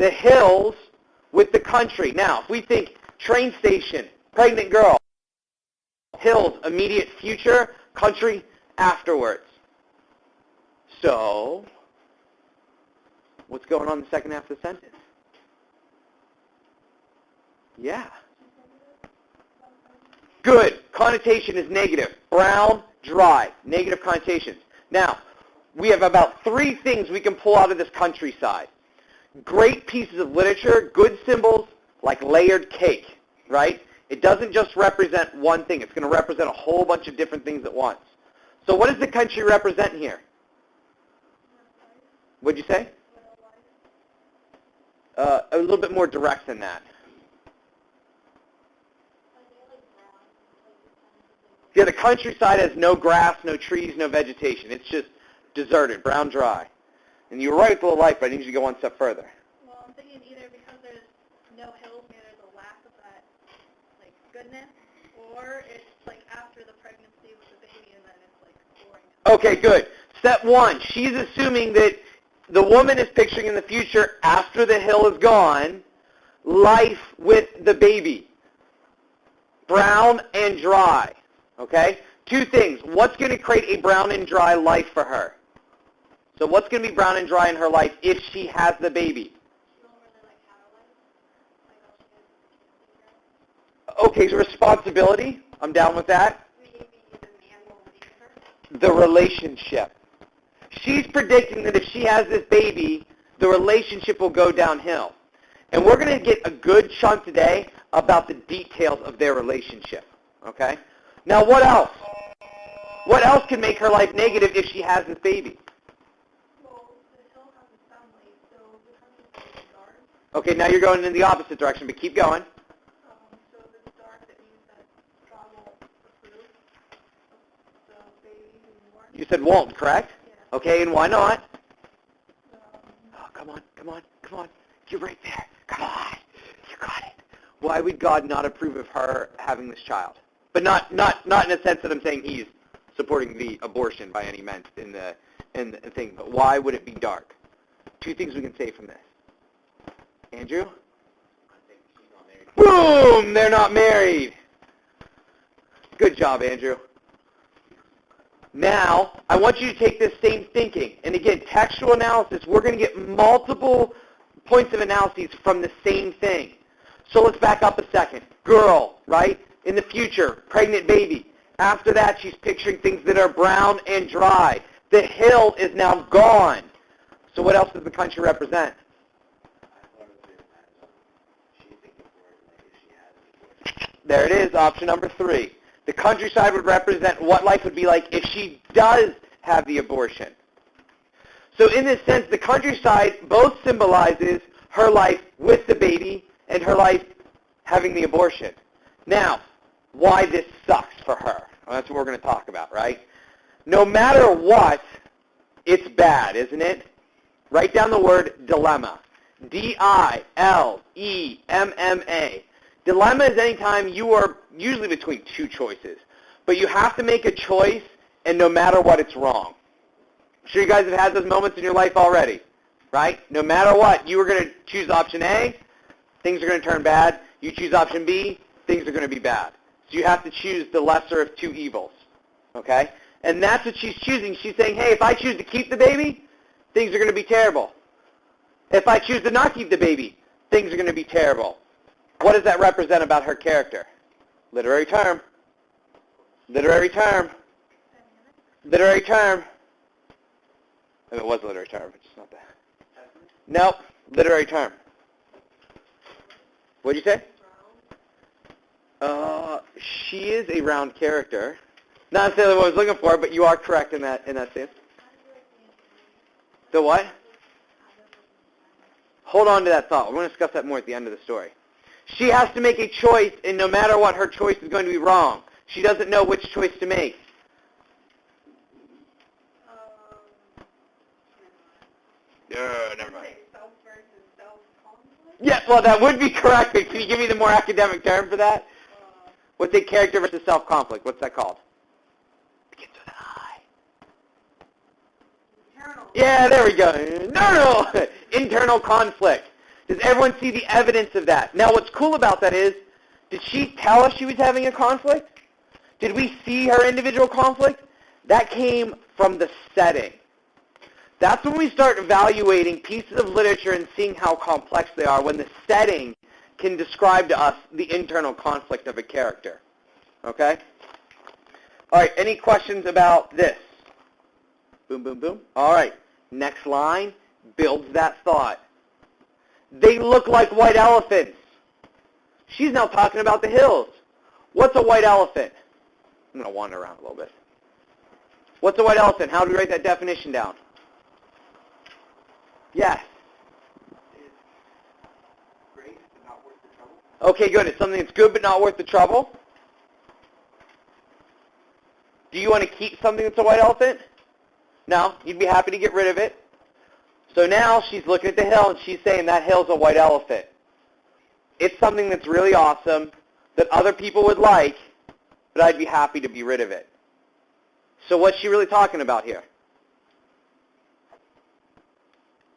the hills with the country. Now, if we think train station, pregnant girl, hills, immediate future, country, afterwards. So, what's going on in the second half of the sentence? Yeah. Good. Connotation is negative. Brown, dry. Negative connotations. Now, we have about 3 things we can pull out of this countryside. Great pieces of literature, good symbols, like layered cake, right? It doesn't just represent one thing. It's going to represent a whole bunch of different things at once. So what does the country represent here? What'd you say? A little bit more direct than that. Yeah, the countryside has no grass, no trees, no vegetation. It's just deserted, brown, dry. And you were right with the little light, but I need you to go one step further. Well, I'm thinking either because there's no hills, maybe there's a lack of that, like, goodness, or it's, like, after the pregnancy with the baby, and then it's, like, boring. Okay, good. Step 1, she's assuming that the woman is picturing in the future, after the hill is gone, life with the baby. Brown and dry. Okay? 2 things. What's going to create a brown and dry life for her? So what's going to be brown and dry in her life if she has the baby? She won't really like have a life. Like, Okay, so responsibility. I'm down with that. maybe the man will leave her. The relationship. She's predicting that if she has this baby, the relationship will go downhill. And we're going to get a good chunk today about the details of their relationship. Okay? Now, what else? What else can make her life negative if she has this baby? Well, the hill has a sunlight, so the country's dark. Okay, now you're going in the opposite direction, but keep going. So if it's dark, that means that God won't approve of the baby being born. You said won't, correct? Yeah. Okay, and why not? Um, Oh, come on, come on, come on. You're right there. Come on. You got it. Why would God not approve of her having this child? But not in a sense that I'm saying he's supporting the abortion by any means in the thing. But why would it be dark? 2 things we can say from this. Andrew? I think she's not married. Boom! They're not married. Good job, Andrew. Now, I want you to take this same thinking. And again, textual analysis, we're going to get multiple points of analysis from the same thing. So let's back up a second. Girl, right? In the future, pregnant baby. After that, she's picturing things that are brown and dry. The hill is now gone. So what else does the country represent? There it is, option number 3. The countryside would represent what life would be like if she does have the abortion. So in this sense, the countryside both symbolizes her life with the baby and her life having the abortion. Now, why this sucks for her. Well, that's what we're going to talk about, right? No matter what, it's bad, isn't it? Write down the word dilemma. D-I-L-E-M-M-A. Dilemma is any time you are usually between 2 choices. But you have to make a choice, and no matter what, it's wrong. I'm sure you guys have had those moments in your life already, right? No matter what, you were going to choose option A, things are going to turn bad. You choose option B, things are going to be bad. So you have to choose the lesser of 2 evils, okay? And that's what she's choosing. She's saying, hey, if I choose to keep the baby, things are going to be terrible. If I choose to not keep the baby, things are going to be terrible. What does that represent about her character? Literary term. Literary term. Literary term. I mean, it was a literary term, but it's not that. Nope. Literary term. What did you say? She is a round character. Not necessarily what I was looking for, but you are correct in that sense. The what? Hold on to that thought. We're going to discuss that more at the end of the story. She has to make a choice, and no matter what, her choice is going to be wrong. She doesn't know which choice to make. Never mind. Self versus self-conflict? Yeah, well, that would be correct, but can you give me the more academic term for that? What's a character versus self-conflict? What's that called? Begins with an I. Internal. Yeah, there we go. No. Internal conflict. Does everyone see the evidence of that? Now, what's cool about that is, did she tell us she was having a conflict? Did we see her individual conflict? That came from the setting. That's when we start evaluating pieces of literature and seeing how complex they are, when the setting can describe to us the internal conflict of a character. Okay? All right, any questions about this? Boom, boom, boom. All right, next line builds that thought. They look like white elephants. She's now talking about the hills. What's a white elephant? I'm going to wander around a little bit. What's a white elephant? How do we write that definition down? Yes. It's great but not worth the trouble. Okay, good. It's something that's good but not worth the trouble. Do you want to keep something that's a white elephant? No. You'd be happy to get rid of it. So now she's looking at the hill and she's saying that hill's a white elephant. It's something that's really awesome that other people would like, but I'd be happy to be rid of it. So what's she really talking about here?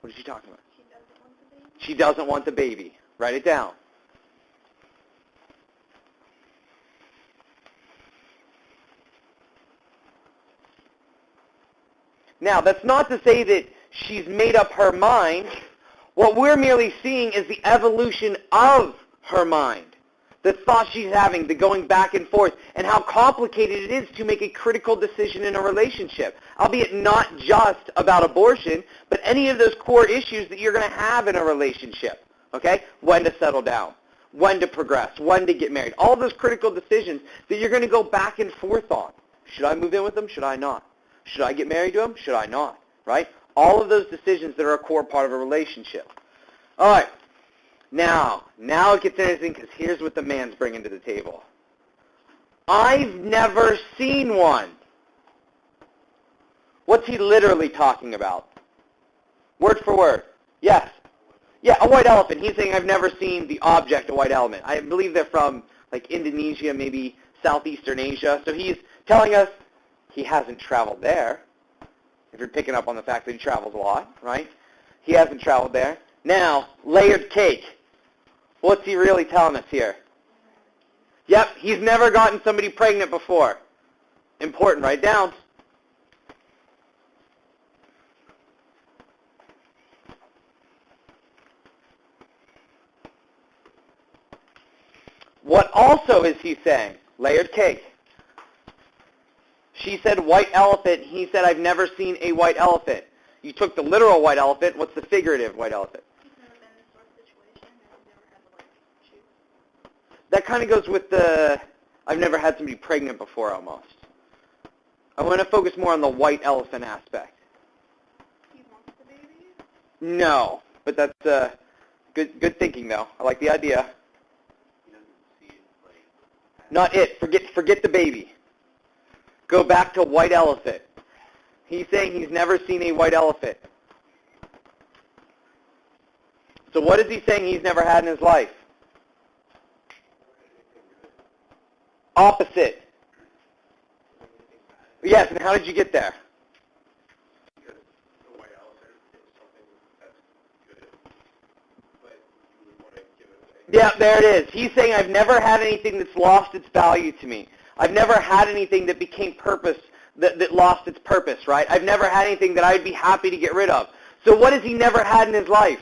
What is she talking about? She doesn't want the baby. She doesn't want the baby. Write it down. Now, that's not to say that she's made up her mind. What we're merely seeing is the evolution of her mind. The thoughts she's having, the going back and forth, and how complicated it is to make a critical decision in a relationship. Albeit not just about abortion, but any of those core issues that you're going to have in a relationship. Okay? When to settle down, when to progress, when to get married. All those critical decisions that you're going to go back and forth on. Should I move in with them? Should I not? Should I get married to him? Should I not? Right? All of those decisions that are a core part of a relationship. All right. Now it gets interesting because here's what the man's bringing to the table. I've never seen one. What's he literally talking about? Word for word. Yes. Yeah, a white elephant. He's saying I've never seen the object, a white elephant. I believe they're from like Indonesia, maybe Southeastern Asia. So he's telling us he hasn't traveled there. If you're picking up on the fact that he travels a lot, right? He hasn't traveled there. Now, layered cake. What's he really telling us here? Yep, he's never gotten somebody pregnant before. Important, write down. What also is he saying? Layered cake. She said white elephant. He said, I've never seen a white elephant. You took the literal white elephant. What's the figurative white elephant? He's never been in this sort of situation and he's never had to, like, choose. That kind of goes with the, I've never had somebody pregnant before almost. I want to focus more on the white elephant aspect. He wants the baby? No, but that's good thinking, though. I like the idea. He doesn't see it like... Not it. Forget the baby. Go back to white elephant. He's saying he's never seen a white elephant. So what is he saying he's never had in his life? Opposite. Yes, and how did you get there? Because the white elephant is something that's good, but you would want to give it away. Yeah, there it is. He's saying I've never had anything that's lost its value to me. I've never had anything that became purpose, that lost its purpose, right? I've never had anything that I'd be happy to get rid of. So what has he never had in his life?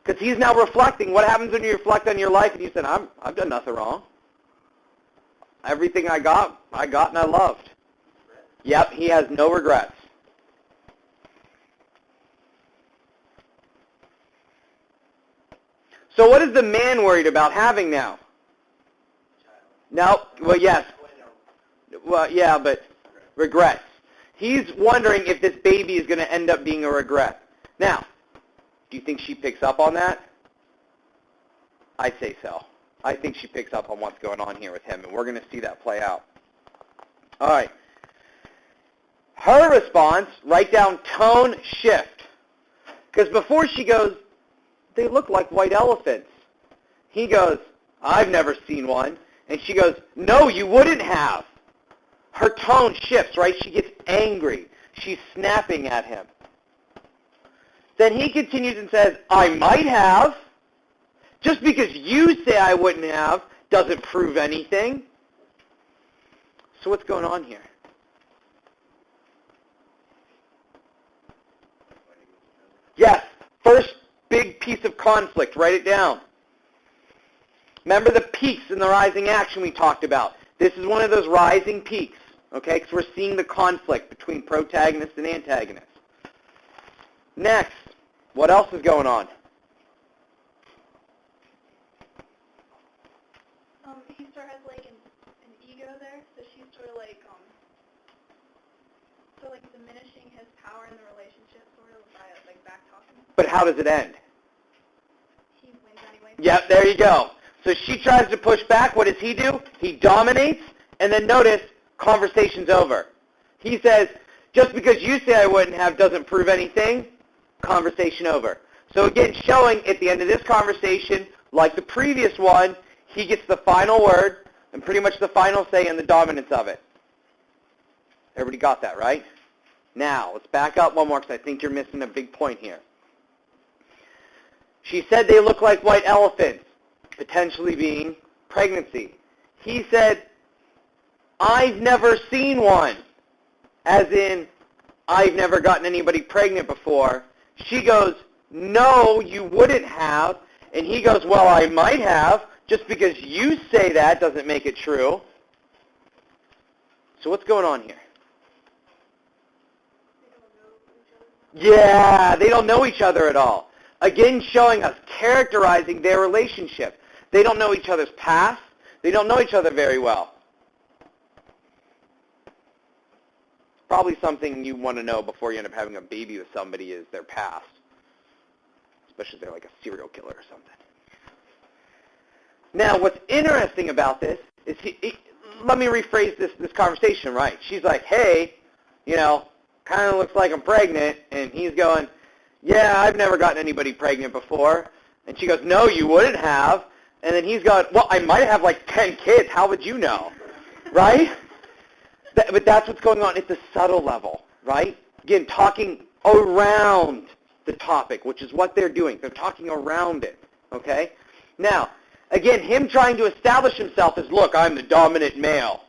Because he's now reflecting. What happens when you reflect on your life and you said, I've done nothing wrong. Everything I got and I loved. Yep, he has no regrets. So what is the man worried about having now? No, well, yes. Well, yeah, but regrets. He's wondering if this baby is going to end up being a regret. Now, do you think she picks up on that? I'd say so. I think she picks up on what's going on here with him, and we're going to see that play out. All right. Her response, write down tone shift. Because before she goes, they look like white elephants. He goes, I've never seen one. And she goes, no, you wouldn't have. Her tone shifts, right? She gets angry. She's snapping at him. Then he continues and says, I might have. Just because you say I wouldn't have doesn't prove anything. So what's going on here? Yes, first big piece of conflict. Write it down. Remember the peaks in the rising action we talked about. This is one of those rising peaks, okay, because we're seeing the conflict between protagonist and antagonist. Next, what else is going on? He sort of has like an ego there, so she's sort of like diminishing his power in the relationship, sort of by like back talking. But how does it end? He wins anyway. Yep, there you go. So she tries to push back. What does he do? He dominates, and then notice, conversation's over. He says, just because you say I wouldn't have doesn't prove anything, conversation over. So again, showing at the end of this conversation, like the previous one, he gets the final word and pretty much the final say and the dominance of it. Everybody got that, right? Now, let's back up one more because I think you're missing a big point here. She said they look like white elephants, potentially being pregnancy. He said, I've never seen one, as in, I've never gotten anybody pregnant before. She goes, no, you wouldn't have. And he goes, well, I might have. Just because you say that doesn't make it true. So what's going on here? Yeah, they don't know each other at all. Again, showing us, characterizing their relationship. They don't know each other's past. They don't know each other very well. Probably something you want to know before you end up having a baby with somebody is their past. Especially if they're like a serial killer or something. Now, what's interesting about this is, let me rephrase this conversation, right? She's like, hey, kind of looks like I'm pregnant. And he's going, yeah, I've never gotten anybody pregnant before. And she goes, no, you wouldn't have. And then he's going, well, I might have like 10 kids. How would you know? Right? But that's what's going on at the subtle level, right? Again, talking around the topic, which is what they're doing. They're talking around it, okay? Now, again, him trying to establish himself as, look, I'm the dominant male.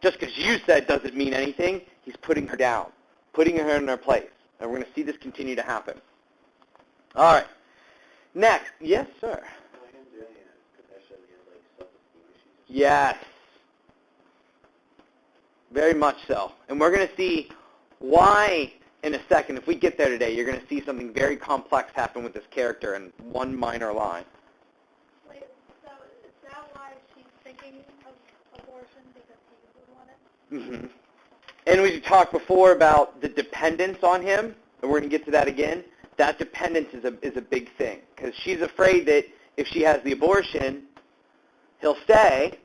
Just because you said doesn't mean anything, he's putting her down, putting her in her place. And we're going to see this continue to happen. All right. Next. Yes, sir. Yes. Very much so. And we're going to see why in a second. If we get there today, you're going to see something very complex happen with this character in one minor line. Wait, so is that why she's thinking of abortion, because he would want it? Mm-hmm. And we talked before about the dependence on him, and we're going to get to that again. That dependence is a big thing, because she's afraid that if she has the abortion, he'll stay,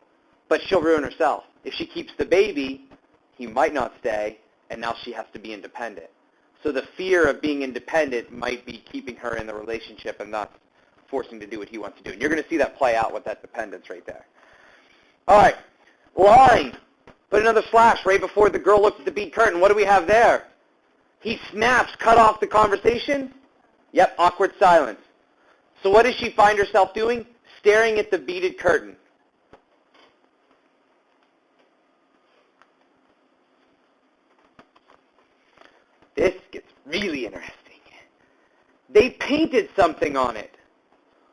but she'll ruin herself. If she keeps the baby, he might not stay, and now she has to be independent. So the fear of being independent might be keeping her in the relationship and not forcing to do what he wants to do. And you're going to see that play out with that dependence right there. All right, line. Put another slash right before the girl looks at the bead curtain. What do we have there? He snaps, cut off the conversation. Yep, awkward silence. So what does she find herself doing? Staring at the beaded curtain. This gets really interesting. They painted something on it.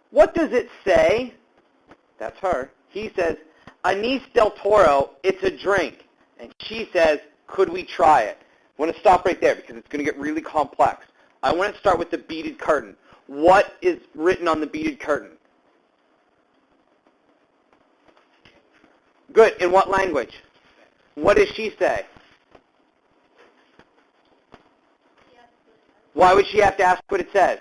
What does it say? That's her. He says, Anise del Toro, it's a drink. And she says, could we try it? I want to stop right there because it's going to get really complex. I want to start with the beaded curtain. What is written on the beaded curtain? Good. In what language? What does she say? Why would she have to ask what it says?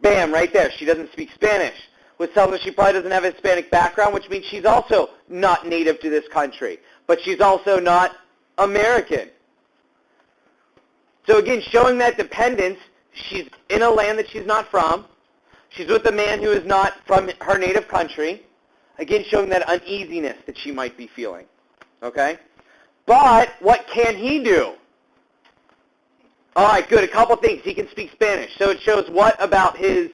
Bam, right there. She doesn't speak Spanish, which tells us she probably doesn't have a Hispanic background, which means she's also not native to this country. But she's also not American. So again, showing that dependence, she's in a land that she's not from. She's with a man who is not from her native country. Again, showing that uneasiness that she might be feeling. Okay? But what can he do? All right, good. A couple things. He can speak Spanish. So it shows what about his